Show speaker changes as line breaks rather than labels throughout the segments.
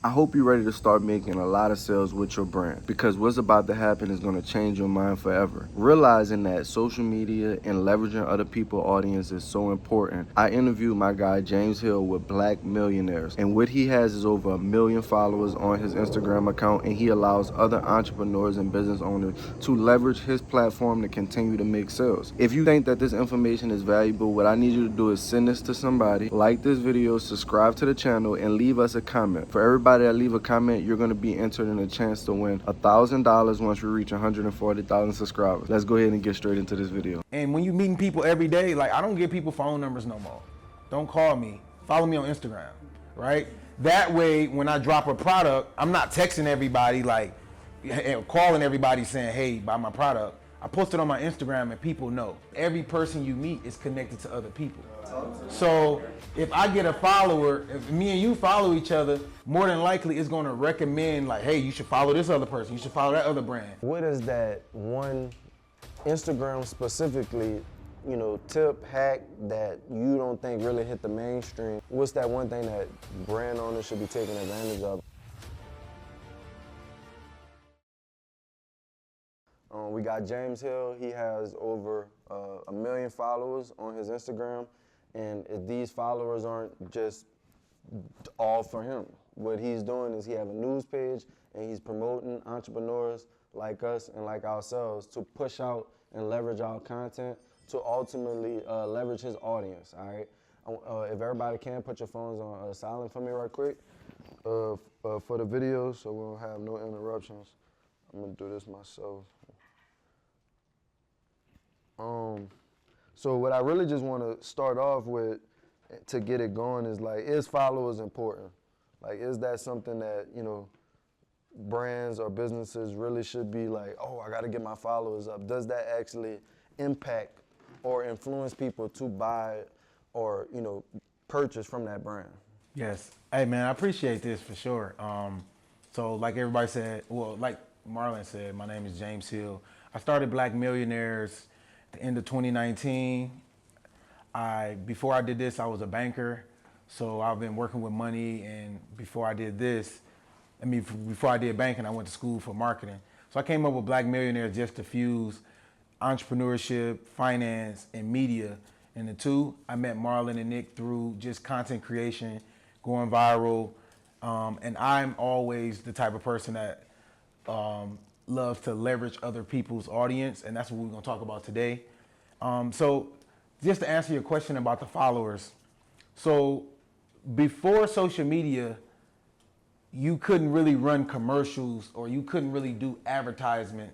I hope you're ready to start making a lot of sales with your brand, because what's about to happen is going to change your mind forever. Realizing that social media and leveraging other people's audience is so important, I interviewed my guy James Hill with Black Millionaires, and what he has is over 1 million followers on his Instagram account, and he allows other entrepreneurs and business owners to leverage his platform to continue to make sales. If you think that this information is valuable, what I need you to do is send this to somebody, like this video, subscribe to the channel, and leave us a comment. For everybody that leave a comment, you're going to be entered in a chance to win $1,000 once we reach 140,000 subscribers. Let's go ahead and get straight into this video.
And when you meeting people every day, like, I don't give people phone numbers no more. Don't call me. Follow me on Instagram, right? That way, when I drop a product, I'm not texting everybody, like, calling everybody saying, hey, buy my product. I post it on my Instagram and people know. Every person you meet is connected to other people. So if I get a follower, if me and you follow each other, more than likely it's gonna recommend, like, hey, you should follow this other person, you should follow that other brand.
What is that one Instagram specifically, you know, tip, hack that you don't think really hit the mainstream? What's that one thing that brand owners should be taking advantage of? We got James Hill. He has over 1 million followers on his Instagram, and these followers aren't just all for him. What he's doing is he have a news page, and he's promoting entrepreneurs like us and like ourselves to push out and leverage our content to ultimately leverage his audience, all right? If everybody can, put your phones on silent for me right quick for the video so we don't have no interruptions. I'm gonna do this myself. So what I really just want to start off with to get it going is, like, is followers important? Like, is that something that, you know, brands or businesses really should be like, oh, I got to get my followers up? Does that actually impact or influence people to buy or, you know, purchase from that brand?
Yes. Hey, man, I appreciate this for sure. So like everybody said, well, like Marlon said, my name is James Hill. I started Black Millionaires at the end of 2019. Before I did this, I was a banker. So I've been working with money, and before I did this, before I did banking, I went to school for marketing. So I came up with Black Millionaires just to fuse entrepreneurship, finance, and media in the two. I met Marlon and Nick through just content creation, going viral, and I'm always the type of person that loves to leverage other people's audience, and that's what we're gonna talk about today. So just to answer your question about the followers, so before social media, you couldn't really run commercials or you couldn't really do advertisement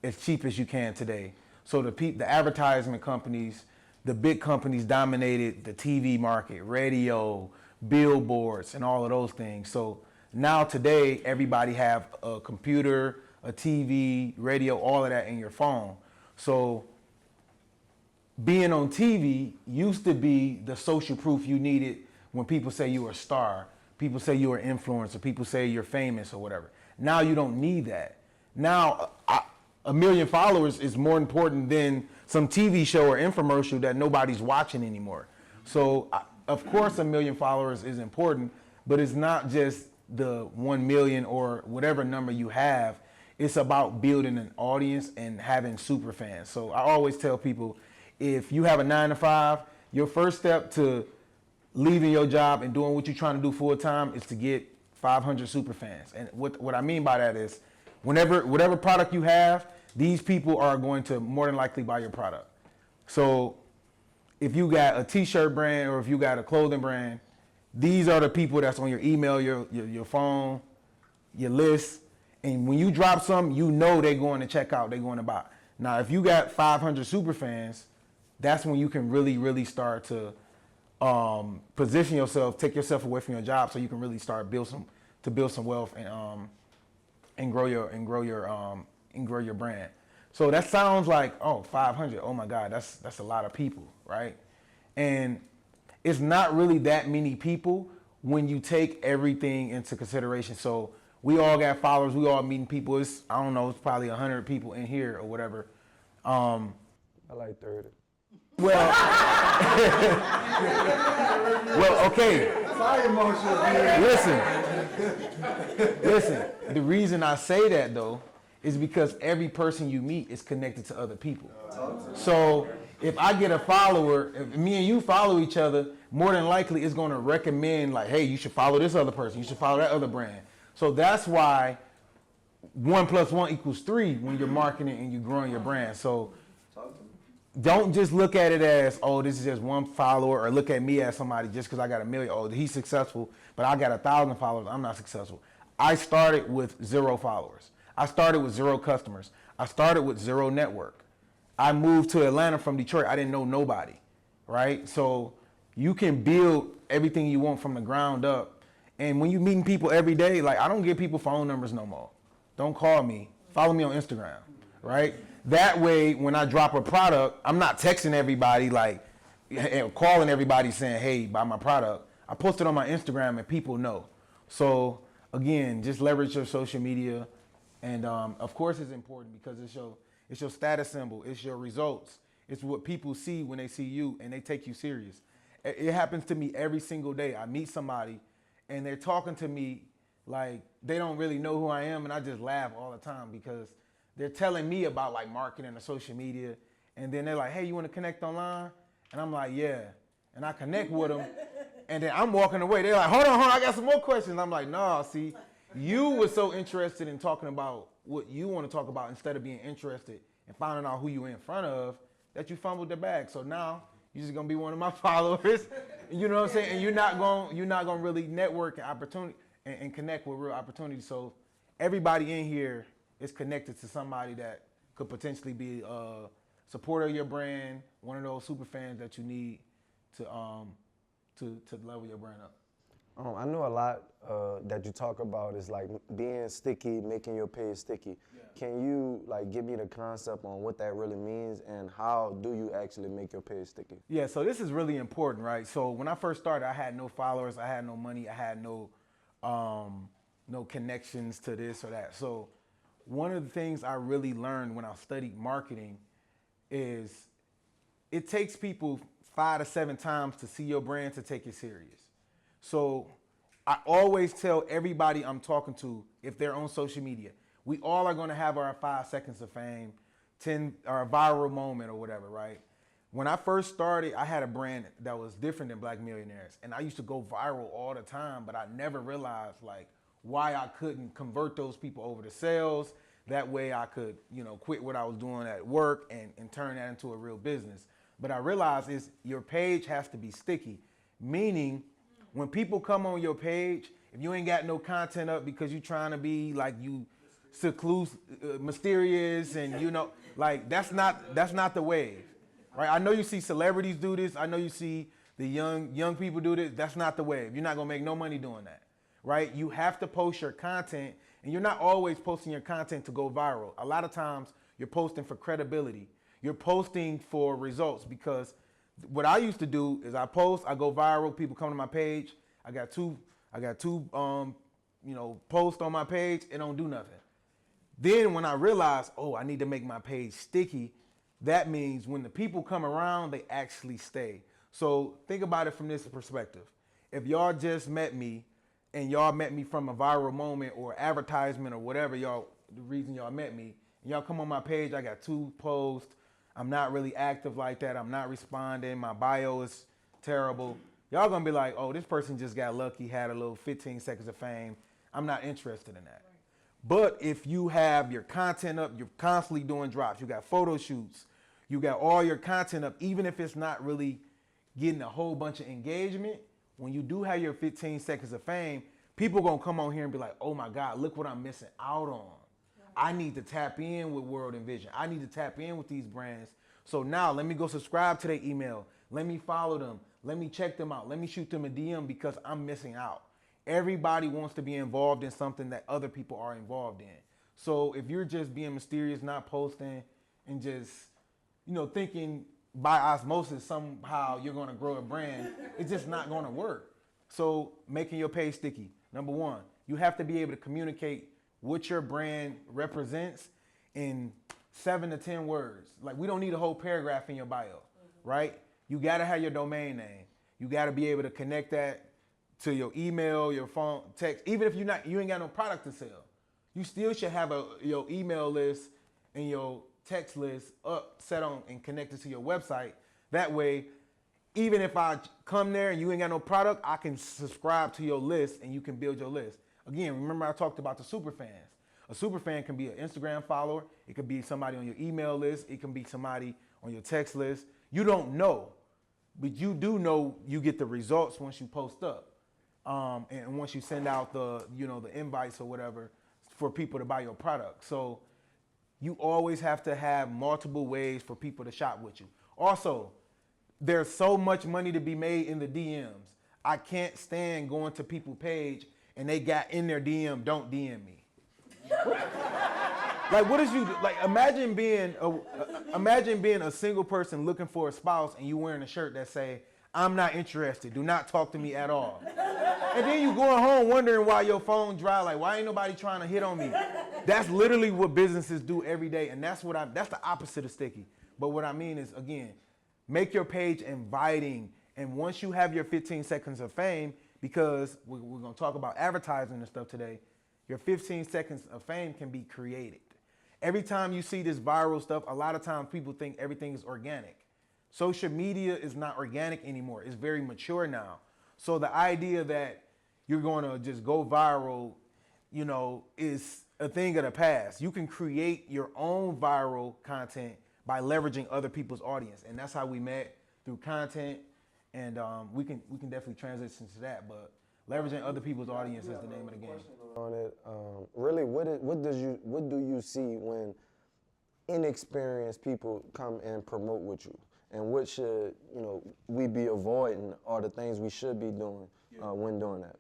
as cheap as you can today. So the advertisement companies, the big companies dominated the TV market, radio, billboards, and all of those things. So now today, everybody have a computer, a TV, radio, all of that in your phone. So being on TV used to be the social proof you needed when people say you were a star, people say you were an influencer, people say you're famous or whatever. Now you don't need that. Now, 1 million followers is more important than some TV show or infomercial that nobody's watching anymore. So of course 1 million followers is important, but it's not just the 1 million or whatever number you have. It's about building an audience and having super fans. So I always tell people, if you have a 9-to-5, your first step to leaving your job and doing what you're trying to do full time is to get 500 super fans. And what I mean by that is, whatever product you have, these people are going to more than likely buy your product. So if you got a t-shirt brand or if you got a clothing brand, these are the people that's on your email, your phone, your list. And when you drop something, you know they're going to check out, they're going to buy. Now, if you got 500 super fans, that's when you can really, really start to position yourself, take yourself away from your job, so you can really start build some wealth and grow your brand. So that sounds like, oh, 500. Oh my God, that's a lot of people, right? And it's not really that many people when you take everything into consideration. So we all got followers, we all meeting people. It's, I don't know, it's probably 100 people in here or whatever.
I like 30.
Well, well, okay. Listen, Listen, the reason I say that though is because every person you meet is connected to other people. So if I get a follower, if me and you follow each other, more than likely it's going to recommend like, hey, you should follow this other person, you should follow that other brand. So that's why 1 + 1 = 3 when you're marketing and you're growing your brand. So don't just look at it as, oh, this is just one follower, or look at me as somebody just because I got 1 million. Oh, he's successful, but I got 1,000 followers. I'm not successful. I started with 0 followers. I started with 0 customers. I started with 0 network. I moved to Atlanta from Detroit. I didn't know nobody, right? So you can build everything you want from the ground up. And when you're meeting people every day, like I don't give people phone numbers no more. Don't call me. Follow me on Instagram, right? That way, when I drop a product, I'm not texting everybody like, calling everybody saying, hey, buy my product. I post it on my Instagram and people know. So again, just leverage your social media. And of course it's important because it's your status symbol, it's your results. It's what people see when they see you and they take you serious. It happens to me every single day. I meet somebody and they're talking to me like they don't really know who I am, and I just laugh all the time because they're telling me about like marketing or social media, and then they're like, hey, you want to connect online? And I'm like, yeah. And I connect with them, and then I'm walking away. They're like, hold on, I got some more questions. I'm like, nah, see, you were so interested in talking about what you want to talk about instead of being interested in finding out who you in front of that you fumbled the bag. So now you're just gonna be one of my followers. You know what I'm saying? And you're not gonna really network and opportunity and connect with real opportunities. So everybody in here is connected to somebody that could potentially be a supporter of your brand, one of those super fans that you need to level your brand up.
I know a lot that you talk about is like being sticky, making your page sticky. Yeah. Can you like give me the concept on what that really means and how do you actually make your page sticky?
Yeah, so this is really important, right? So when I first started, I had no followers, I had no money, I had no connections to this or that. So one of the things I really learned when I studied marketing is it takes people 5 to 7 times to see your brand to take it serious. So I always tell everybody I'm talking to, if they're on social media, we all are gonna have our 5 seconds of fame, 10 or a viral moment or whatever, right? When I first started, I had a brand that was different than Black Millionaires, and I used to go viral all the time, but I never realized like why I couldn't convert those people over to sales. That way I could, quit what I was doing at work and turn that into a real business. But I realized is your page has to be sticky, meaning when people come on your page, if you ain't got no content up because you trying to be like you mysterious and like that's not the wave, right? I know you see celebrities do this. I know you see the young people do this. That's not the wave. You're not gonna make no money doing that, right? You have to post your content, and you're not always posting your content to go viral. A lot of times you're posting for credibility. You're posting for results because what I used to do is I post, I go viral, people come to my page. I got two posts on my page, it don't do nothing. Then when I realized, I need to make my page sticky, that means when the people come around, they actually stay. So think about it from this perspective. If y'all just met me and y'all met me from a viral moment or advertisement or whatever the reason y'all met me, and y'all come on my page, I got 2 posts, I'm not really active like that, I'm not responding, my bio is terrible. Y'all gonna be like, oh, this person just got lucky, had a little 15 seconds of fame. I'm not interested in that. But if you have your content up, you're constantly doing drops, you got photo shoots, you got all your content up, even if it's not really getting a whole bunch of engagement, when you do have your 15 seconds of fame, people gonna come on here and be like, oh my God, look what I'm missing out on. I need to tap in with World Envision. I need to tap in with these brands. So now let me go subscribe to their email. Let me follow them. Let me check them out. Let me shoot them a DM because I'm missing out. Everybody wants to be involved in something that other people are involved in. So if you're just being mysterious, not posting, and just, thinking by osmosis somehow you're gonna grow a brand, it's just not gonna work. So making your page sticky. Number 1, you have to be able to communicate what your brand represents in 7 to 10 words. Like, we don't need a whole paragraph in your bio, right? You gotta have your domain name. You gotta be able to connect that to your email, your phone, text. Even if you ain't got no product to sell, you still should have your email list and your text list up, set on, and connected to your website. That way, even if I come there and you ain't got no product, I can subscribe to your list and you can build your list. Again, remember I talked about the super fans. A super fan can be an Instagram follower. It could be somebody on your email list. It can be somebody on your text list. You don't know, but you do know you get the results once you post up. And once you send out the invites or whatever for people to buy your product. So you always have to have multiple ways for people to shop with you. Also, there's so much money to be made in the DMs. I can't stand going to people's page and they got in their DM, don't DM me. Like, what is you like? Imagine being a single person looking for a spouse and you wearing a shirt that say, "I'm not interested. Do not talk to me at all." And then you going home wondering why your phone dry. Like, why ain't nobody trying to hit on me? That's literally what businesses do every day, and that's the opposite of sticky. But what I mean is, again, make your page inviting, and once you have your 15 seconds of fame, because we're gonna talk about advertising and stuff today, your 15 seconds of fame can be created. Every time you see this viral stuff, a lot of times people think everything is organic. Social media is not organic anymore. It's very mature now. So the idea that you're going to just go viral, is a thing of the past. You can create your own viral content by leveraging other people's audience. And that's how we met, through content. And we can definitely transition to that. But leveraging other people's audience is the name of the game.
On it, really, what do you see when inexperienced people come and promote with you? And what should we be avoiding, or the things we should be doing when doing that?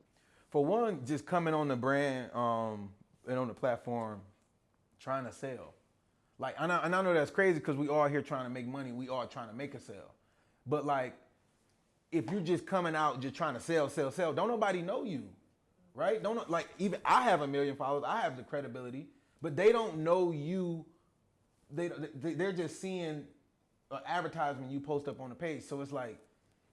For one, just coming on the brand and on the platform, trying to sell. Like, and I know that's crazy because we all here trying to make money. We all trying to make a sale. But like, if you're just coming out just trying to sell, don't nobody know you, right? Even I have 1 million followers. I have the credibility, but they don't know you. They're just seeing an advertisement you post up on the page. So it's like,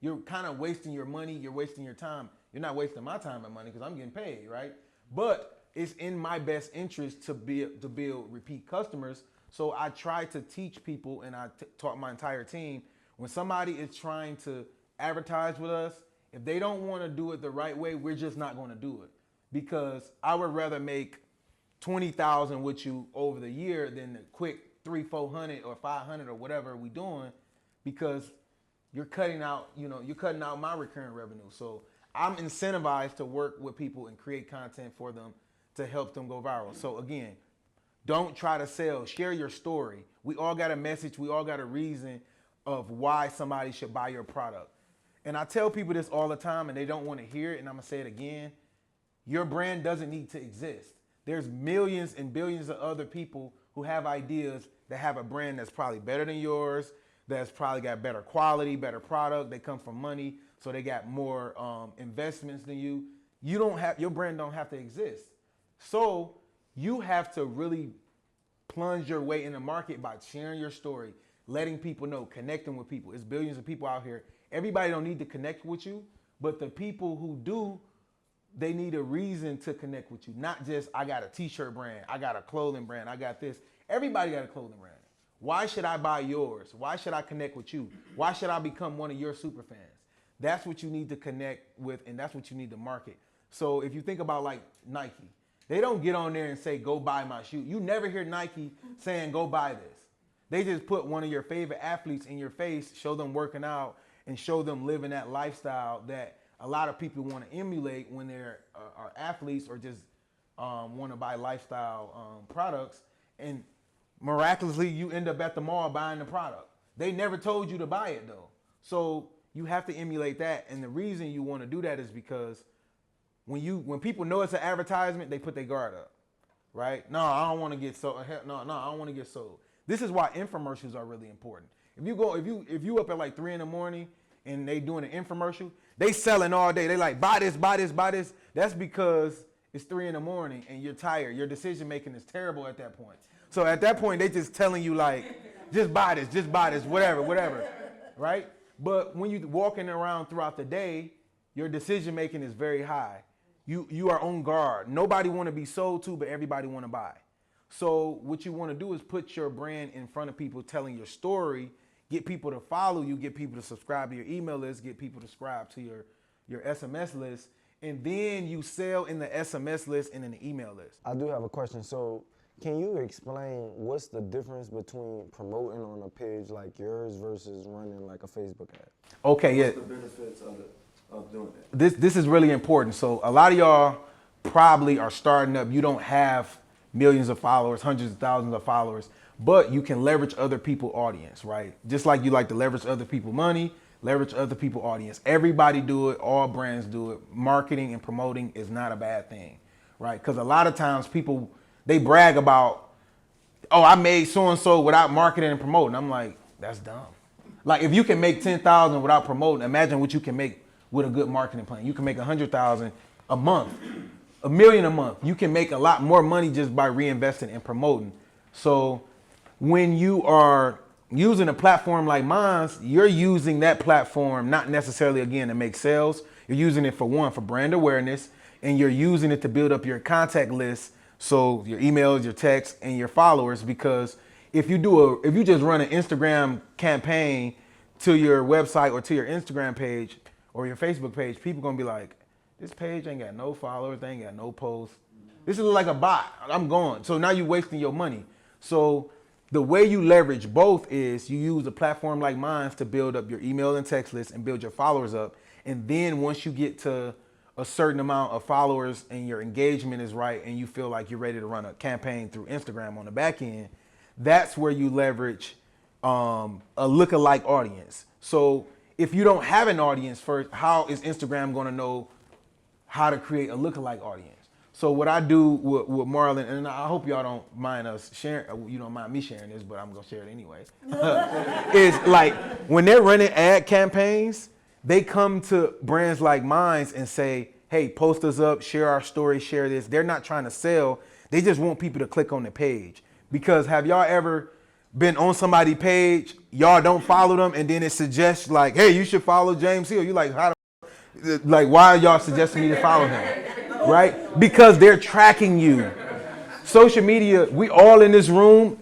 you're kind of wasting your money, you're wasting your time. You're not wasting my time and money because I'm getting paid, right? But it's in my best interest to build repeat customers. So I try to teach people, and I taught my entire team, when somebody is trying to advertise with us, if they don't want to do it the right way, we're just not going to do it. Because I would rather make 20,000 with you over the year than the quick 300, 400 or 500 or whatever we doing, because you're cutting out my recurring revenue. So I'm incentivized to work with people and create content for them to help them go viral. So again, don't try to sell, share your story. We all got a message, we all got a reason of why somebody should buy your product. And I tell people this all the time and they don't want to hear it, and I'm gonna say it again. Your brand doesn't need to exist. There's millions and billions of other people who have ideas that have a brand that's probably better than yours, that's probably got better quality, better product. They come from money, so they got more investments than you. Your brand don't have to exist. So you have to really plunge your way in the market by sharing your story, letting people know, connecting with people. There's billions of people out here. Everybody don't need to connect with you, but the people who do, they need a reason to connect with you. Not just, I got a t-shirt brand, I got a clothing brand, I got this. Everybody got a clothing brand. Why should I buy yours? Why should I connect with you? Why should I become one of your super fans? That's what you need to connect with, and that's what you need to market. So if you think about like Nike, they don't get on there and say, go buy my shoe. You never hear Nike saying, go buy this. They just put one of your favorite athletes in your face, show them working out, and show them living that lifestyle that a lot of people want to emulate when they're are athletes or just want to buy lifestyle products. And miraculously, you end up at the mall buying the product. They never told you to buy it though. So you have to emulate that. And the reason you want to do that is because when people know it's an advertisement, they put their guard up, right? No, I don't want to get sold. No, I don't want to get sold. This is why infomercials are really important. If you up at like 3 a.m. and they doing an infomercial, they selling all day. They like, buy this, buy this, buy this. That's because it's 3 a.m. and you're tired. Your decision making is terrible at that point. So at that point, they just telling you like, just buy this, whatever, right? But when you walking around throughout the day, your decision making is very high. You are on guard. Nobody want to be sold to, but everybody want to buy. So what you want to do is put your brand in front of people, telling your story, get people to follow you, get people to subscribe to your email list, get people to subscribe to your SMS list, and then you sell in the SMS list and in the email list.
I do have a question. So can you explain what's the difference between promoting on a page like yours versus running like a Facebook ad?
Okay, yeah.
What's the benefits of doing that?
This is really important. So a lot of y'all probably are starting up. You don't have millions of followers, hundreds of thousands of followers, but you can leverage other people's audience, right? Just like you like to leverage other people's money, leverage other people's audience. Everybody do it. All brands do it. Marketing and promoting is not a bad thing, right? Because a lot of times people, they brag about, oh, I made so-and-so without marketing and promoting. I'm like, that's dumb. Like if you can make 10,000 without promoting, imagine what you can make with a good marketing plan. You can make 100,000 a month, $1 million a month. You can make a lot more money just by reinvesting and promoting. So when you are using a platform like mine, you're using that platform not necessarily again to make sales. You're using it for brand awareness, and you're using it to build up your contact list. So your emails, your texts, and your followers. Because if you just run an Instagram campaign to your website or to your Instagram page or your Facebook page, people gonna be like, this page ain't got no followers, they ain't got no posts. This is like a bot. I'm going. So now you're wasting your money. So the way you leverage both is you use a platform like mine to build up your email and text list and build your followers up. And then once you get to a certain amount of followers and your engagement is right and you feel like you're ready to run a campaign through Instagram on the back end, that's where you leverage a lookalike audience. So if you don't have an audience first, how is Instagram going to know how to create a lookalike audience? So what I do with Marlon, and I hope y'all don't mind us sharing, you don't mind me sharing this, but I'm gonna share it anyway, is like when they're running ad campaigns, they come to brands like mine and say, hey, post us up, share our story, share this. They're not trying to sell. They just want people to click on the page. Because have y'all ever been on somebody's page, y'all don't follow them, and then it suggests like, hey, you should follow James Hill. You like, like, why are y'all suggesting me to follow him? Right? Because they're tracking you. Social media, we all in this room.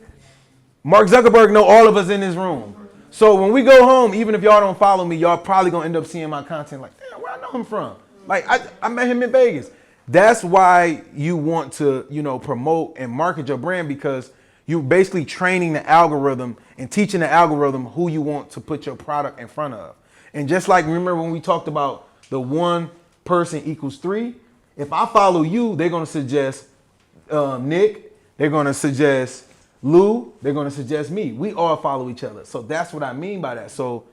Mark Zuckerberg know all of us in this room. So when we go home, even if y'all don't follow me, y'all probably gonna end up seeing my content like, damn, where I know him from? Like I met him in Vegas. That's why you want to, promote and market your brand, because you're basically training the algorithm and teaching the algorithm who you want to put your product in front of. And just like, remember when we talked about the 1 person equals 3? If I follow you, they're gonna suggest Nick, they're gonna suggest Lou, they're gonna suggest me. We all follow each other. So that's what I mean by that. So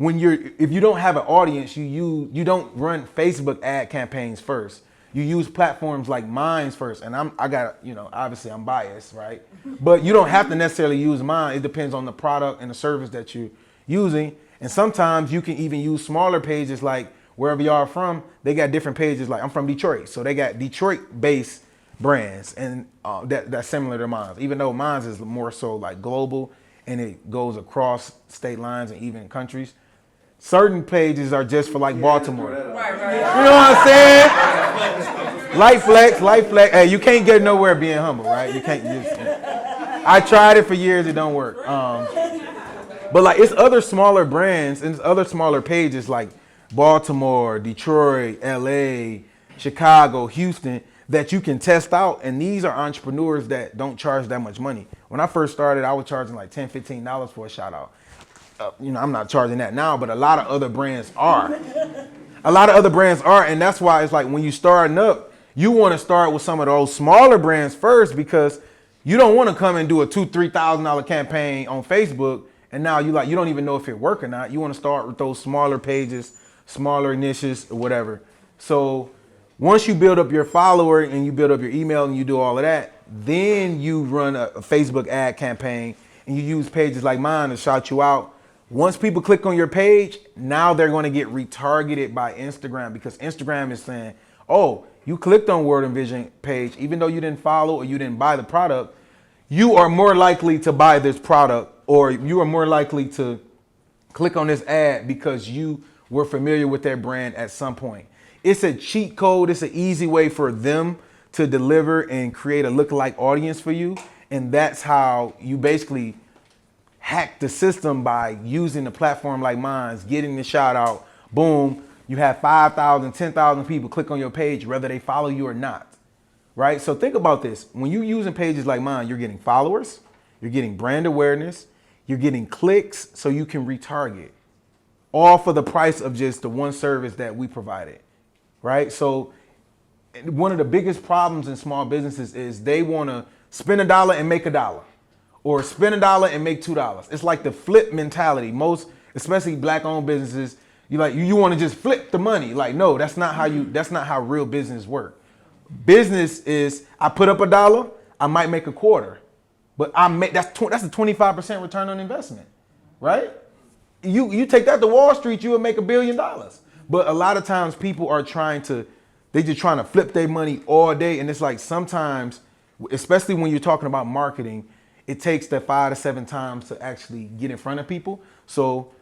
if you don't have an audience, you don't run Facebook ad campaigns first. You use platforms like mine first. And obviously I'm biased, right? But you don't have to necessarily use mine. It depends on the product and the service that you're using. And sometimes you can even use smaller pages, like wherever y'all are from, they got different pages. Like I'm from Detroit, so they got Detroit-based brands, and that's similar to mine. Even though mine is more so like global, and it goes across state lines and even countries. Certain pages are just for like Baltimore.
Right.
You know what I'm saying? Light flex. Hey, you can't get nowhere being humble, right? You can't. I tried it for years, it don't work. But like it's other smaller brands and it's other smaller pages like Baltimore, Detroit, LA, Chicago, Houston that you can test out. And these are entrepreneurs that don't charge that much money. When I first started, I was charging like $10, $15 for a shout out. I'm not charging that now, but a lot of other brands are. And that's why it's like when you starting up, you want to start with some of those smaller brands first, because you don't want to come and do a $2,000, $3,000 campaign on Facebook. And now you don't even know if it work or not. You want to start with those smaller pages, smaller niches or whatever. So once you build up your follower and you build up your email and you do all of that, then you run a Facebook ad campaign and you use pages like mine to shout you out. Once people click on your page, now they're going to get retargeted by Instagram, because Instagram is saying, oh, you clicked on World Envision page, even though you didn't follow or you didn't buy the product, you are more likely to buy this product, or you are more likely to click on this ad because you were familiar with their brand at some point. It's a cheat code. It's an easy way for them to deliver and create a lookalike audience for you. And that's how you basically hack the system by using a platform like mine, getting the shout out, boom, you have 5,000, 10,000 people click on your page, whether they follow you or not, right? So think about this. When you're using pages like mine, you're getting followers, you're getting brand awareness, you're getting clicks so you can retarget, all for the price of just the one service that we provided, right? So one of the biggest problems in small businesses is they want to spend $1 and make $1, or spend $1 and make $2. It's like the flip mentality. Most, especially black-owned businesses, you want to just flip the money. Like, no, that's not how real business work. Business is, I put up $1, I might make a quarter, but that's a 25% return on investment, right? You take that to Wall Street, you would make $1 billion. But a lot of times people are they just trying to flip their money all day. And it's like sometimes, especially when you're talking about marketing, it takes that 5 to 7 times to actually get in front of people. So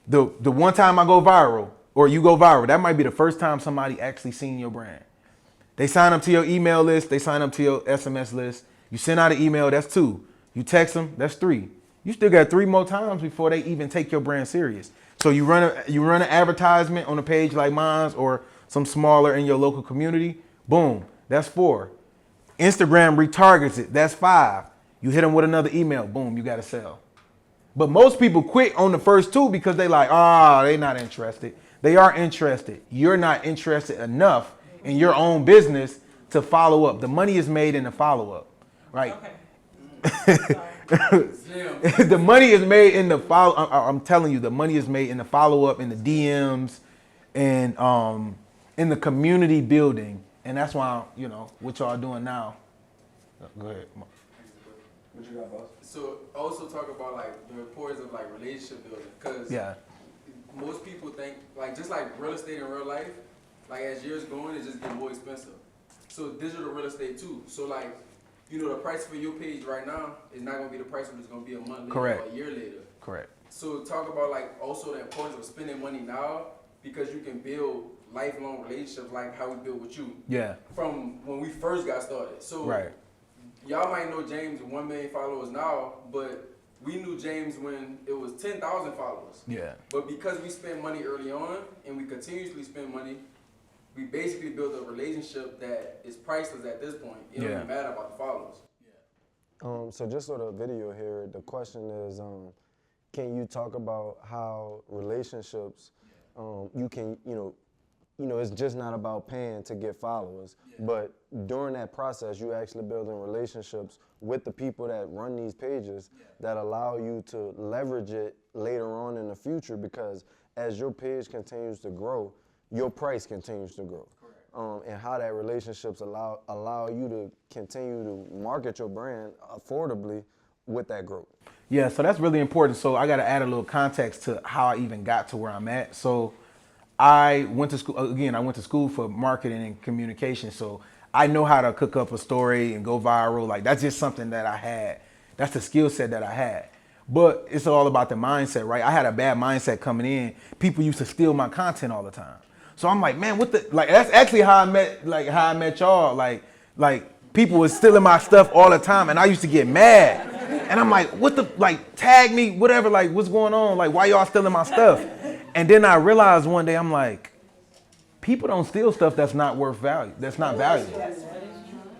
the one time I go viral or you go viral, that might be the first time somebody actually seen your brand. They sign up to your email list, they sign up to your SMS list. You send out an email, that's 2. You text them, that's 3. You still got 3 more times before they even take your brand serious. So you run an advertisement on a page like mine or some smaller in your local community, boom, that's 4. Instagram retargets it, that's 5. You hit them with another email, boom, you got to sell. But most people quit on the first 2 because they like, they're not interested. They are interested. You're not interested enough in your own business to follow up. The money is made in the follow-up, right?
Okay.
The money is made in the follow. I'm telling you, the money is made in the follow-up, in the DMs, and in the community building. And that's why, what y'all doing now. Go ahead.
What you got, boss?
So also talk about like the importance of like relationship building, because most people think like just like real estate in real life, like as years going, it just get more expensive. So digital real estate too. So like, the price for your page right now is not gonna be the price when it's gonna be a month later or a year later.
Correct.
So talk about like also the importance of spending money now, because you can build lifelong relationships like how we built with you.
Yeah.
From when we first got started. So y'all might know James with 1 million followers now, but we knew James when it was 10,000 followers.
Yeah.
But because we spent money early on and we continuously spend money, we basically built a relationship that is priceless at this point. It don't even matter about the followers.
So just for the video here, the question is, can you talk about how relationships, you can, it's just not about paying to get followers, but during that process, you actually building relationships with the people that run these pages that allow you to leverage it later on in the future, because as your page continues to grow, your price continues to grow. And how that relationships allow you to continue to market your brand affordably with that growth.
Yeah, so that's really important. So I got to add a little context to how I even got to where I'm at. So I went to school, again, I went to school for marketing and communication. So I know how to cook up a story and go viral. Like, that's just something that I had. That's the skill set that I had. But it's all about the mindset, right? I had a bad mindset coming in. People used to steal my content all the time. So I'm like, man, that's actually how I met y'all. Like people was stealing my stuff all the time, and I used to get mad. And I'm like, tag me, whatever, like, what's going on? Like, why y'all stealing my stuff? And then I realized one day, I'm like, people don't steal stuff that's not worth value, that's not valuable.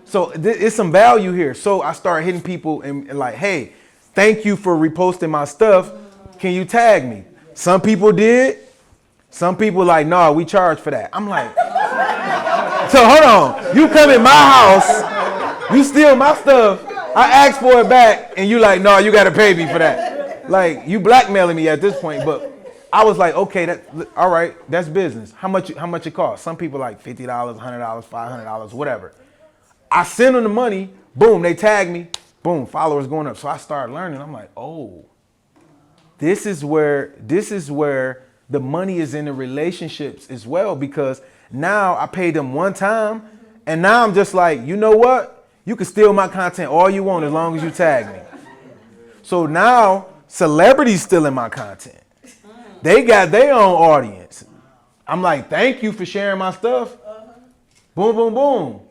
So it's some value here. So I started hitting people and like, hey, thank you for reposting my stuff. Can you tag me? Some people did. Some people like, no, we charge for that. I'm like, so hold on. You come in my house, you steal my stuff, I ask for it back, and you like, no, you got to pay me for that. Like, you blackmailing me at this point. But I was like, okay, all right, that's business. How much it costs? Some people like $50, $100, $500, whatever. I send them the money, boom, they tag me, boom, followers going up. So I started learning. I'm like, oh, this is where the money is in the relationships as well, because now I paid them one time, and now I'm just like, you know what? You can steal my content all you want as long as you tag me. So now celebrities stealing my content. They got their own audience. I'm like, thank you for sharing my stuff. Boom, boom, boom.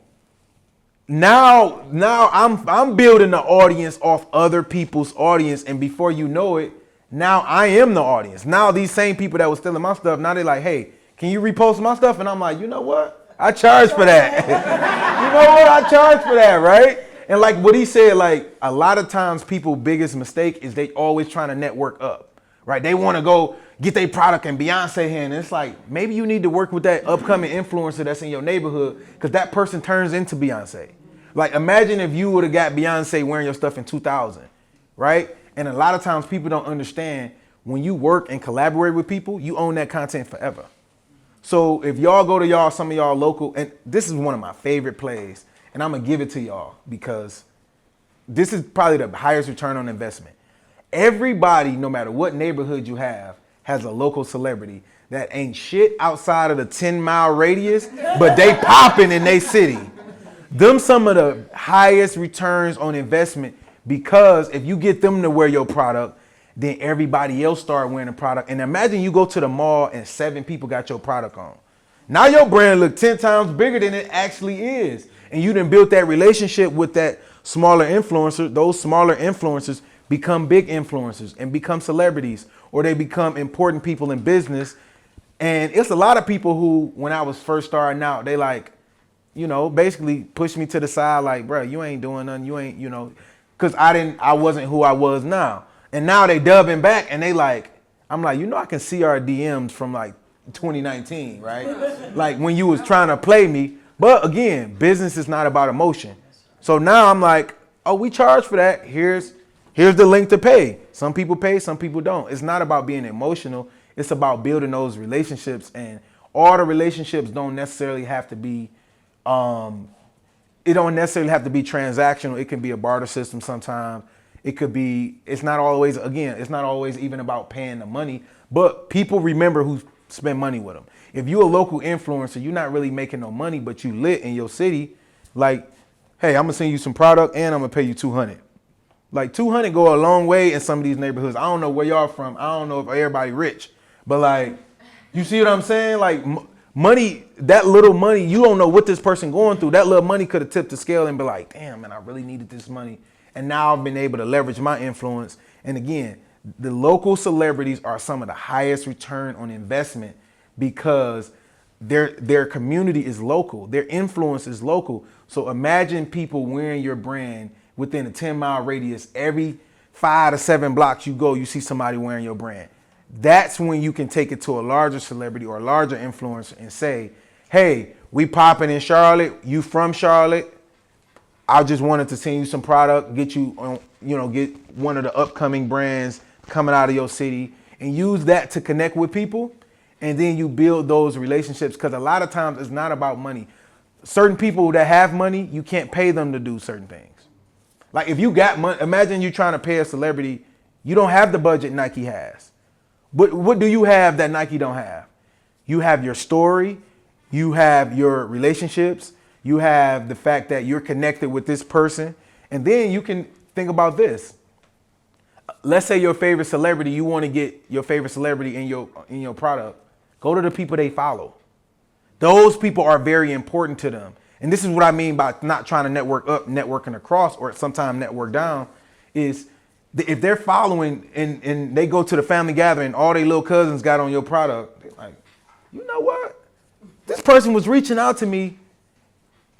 Now I'm building the audience off other people's audience, and before you know it, now I am the audience. Now these same people that was stealing my stuff, now they're like, hey, can you repost my stuff? And I'm like, you know what? I charge for that. You know what? I charge for that, right? And like what he said, like a lot of times people's biggest mistake is they always trying to network up, right? They want to go get their product in Beyonce hand. And it's like, maybe you need to work with that upcoming influencer that's in your neighborhood, because that person turns into Beyonce. Like imagine if you would have got Beyonce wearing your stuff in 2000, right? And a lot of times people don't understand when you work and collaborate with people, you own that content forever. So if y'all go to some of y'all local, and this is one of my favorite plays, and I'm gonna give it to y'all because this is probably the highest return on investment. Everybody, no matter what neighborhood you have, has a local celebrity that ain't shit outside of the 10-mile radius, but they popping in they city. Them some of the highest returns on investment, because if you get them to wear your product, then everybody else start wearing the product. And imagine you go to the mall and 7 people got your product on. Now your brand look 10 times bigger than it actually is. And you done built that relationship with that smaller influencer. Those smaller influencers become big influencers and become celebrities, or they become important people in business. And it's a lot of people who, when I was first starting out, they like, you know, basically pushed me to the side like, bro, you ain't doing nothing. You ain't, you know, because I wasn't who I was now. And now they dubbing back and they like, I'm like, you know, I can see our DMs from like 2019, right? Like when you was trying to play me. But again, business is not about emotion. So now I'm like, oh, we charge for that. Here's the link to pay. Some people pay, some people don't. It's not about being emotional. It's about building those relationships. And all the relationships don't necessarily have to be, it don't necessarily have to be transactional. It can be a barter system sometimes. It could be, it's not always even about paying the money, but people remember who spend money with them. If you're a local influencer, you're not really making no money, but you lit in your city. Like, hey, I'm gonna send you some product and I'm gonna pay you $200. Like $200 go a long way in some of these neighborhoods. I don't know where y'all from. I don't know if everybody rich, but like, you see what I'm saying? Like money, that little money, you don't know what this person going through. That little money could have tipped the scale and be like, damn, man, I really needed this money. And now I've been able to leverage my influence. And again, the local celebrities are some of the highest return on investment because their community is local. Their influence is local. So imagine people wearing your brand within a 10-mile radius. Every 5 to 7 blocks you go, you see somebody wearing your brand. That's when you can take it to a larger celebrity or a larger influencer and say, hey, we popping in Charlotte. You from Charlotte? I just wanted to send you some product, get you on, you know, get one of the upcoming brands coming out of your city, and use that to connect with people. And then you build those relationships, because a lot of times it's not about money. Certain people that have money, you can't pay them to do certain things. Like if you got money, imagine you trying to pay a celebrity, you don't have the budget Nike has. But what do you have that Nike don't have? You have your story, you have your relationships, you have the fact that you're connected with this person. And then you can think about this. Let's say your favorite celebrity, you want to get your favorite celebrity in your product. Go to the people they follow. Those people are very important to them. And this is what I mean by not trying to network up, networking across, or sometimes network down, is if they're following and they go to the family gathering, all their little cousins got on your product, they're like, you know what? This person was reaching out to me.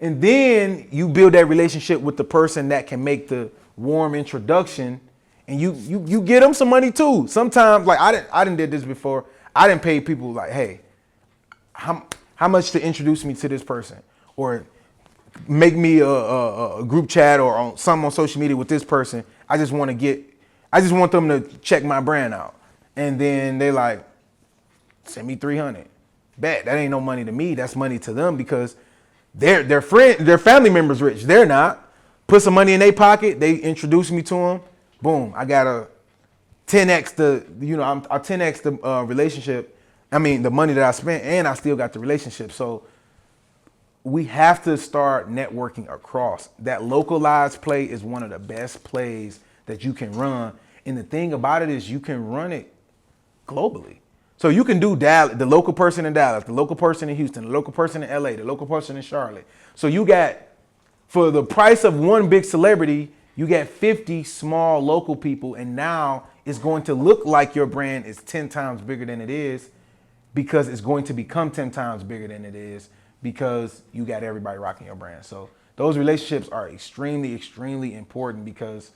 And then you build that relationship with the person that can make the warm introduction, and you get them some money too. Sometimes, like I didn't did this before. I didn't pay people like, hey, how much to introduce me to this person, or make me a group chat or on something on social media with this person. I just want them to check my brand out. And then they like, send me $300. Bet that ain't no money to me. That's money to them because their family members rich. They're not. Put some money in their pocket. They introduce me to them. Boom. I got a 10x I 10x the relationship. I mean, the money that I spent, and I still got the relationship. So we have to start networking across. That localized play is one of the best plays that you can run. And the thing about it is you can run it globally. So you can do Dallas, the local person in Dallas, the local person in Houston, the local person in LA, the local person in Charlotte. So you got, for the price of one big celebrity, you get 50 small local people, and now it's going to look like your brand is 10 times bigger than it is, because it's going to become 10 times bigger than it is because you got everybody rocking your brand. So those relationships are extremely, extremely important because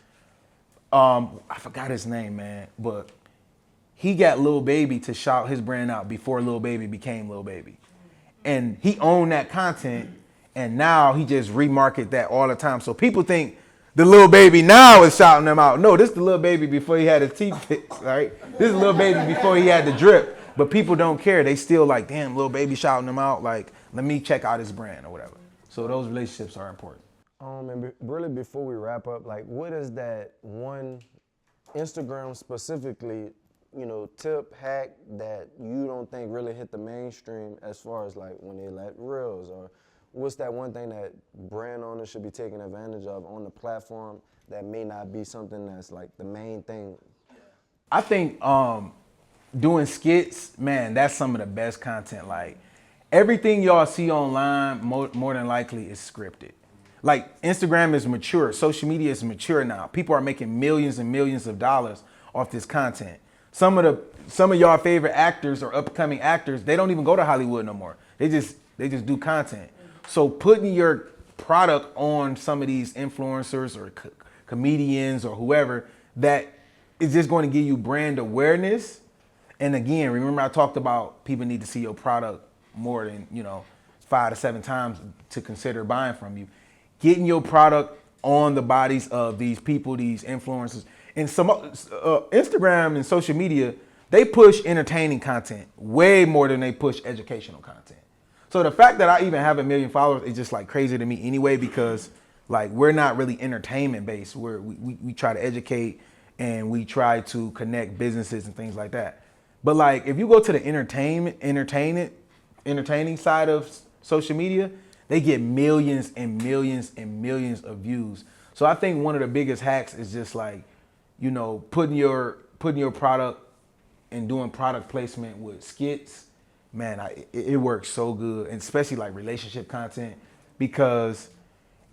I forgot his name, man, but he got Lil Baby to shout his brand out before Lil Baby became Lil Baby. And he owned that content, and now he just remarket that all the time. So people think the Lil Baby now is shouting them out. No, this is the Lil Baby before he had his teeth fixed, right? This is Lil Baby before he had the drip. But people don't care. They still like, damn, Lil Baby shouting them out. Like, let me check out his brand or whatever. So those relationships are important.
And really before we wrap up, like, what is that one Instagram specifically, you know, tip, hack that you don't think really hit the mainstream as far as like when they let reels, or what's that one thing that brand owners should be taking advantage of on the platform that may not be something that's like the main thing?
I think doing skits, man, that's some of the best content. Like everything y'all see online, more than likely is scripted. Like Instagram is mature, social media is mature now. People are making millions and millions of dollars off this content. Some of y'all favorite actors or upcoming actors, they don't even go to Hollywood no more. They just do content. So putting your product on some of these influencers or comedians or whoever, that is just going to give you brand awareness. And again, remember I talked about people need to see your product more than, 5 to 7 times to consider buying from you. Getting your product on the bodies of these people, these influencers. And some Instagram and social media, they push entertaining content way more than they push educational content. So the fact that I even have 1 million followers is just like crazy to me anyway, because like we're not really entertainment based. We try to educate and we try to connect businesses and things like that. But like if you go to the entertaining side of social media, they get millions and millions and millions of views. So I think one of the biggest hacks is just like, putting your product and doing product placement with skits. Man, it works so good, and especially like relationship content, because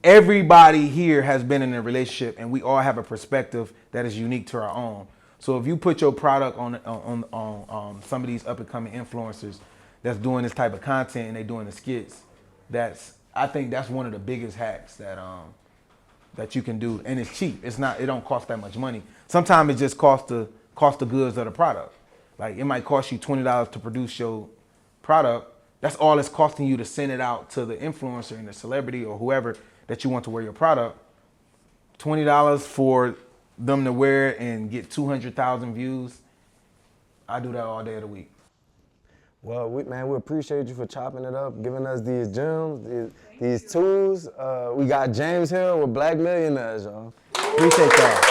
everybody here has been in a relationship and we all have a perspective that is unique to our own. So if you put your product on some of these up and coming influencers that's doing this type of content and they doing the skits, I think that's one of the biggest hacks that you can do, and it's cheap. It don't cost that much money. Sometimes it just costs the goods of the product. Like it might cost you $20 to produce your product. That's all it's costing you to send it out to the influencer and the celebrity or whoever that you want to wear your product. $20 for them to wear it and get 200,000 views. I do that all day of the week.
Well, we appreciate you for chopping it up, giving us these gems, these tools. We got James Hill with Black Millionaires, y'all.
Appreciate y'all.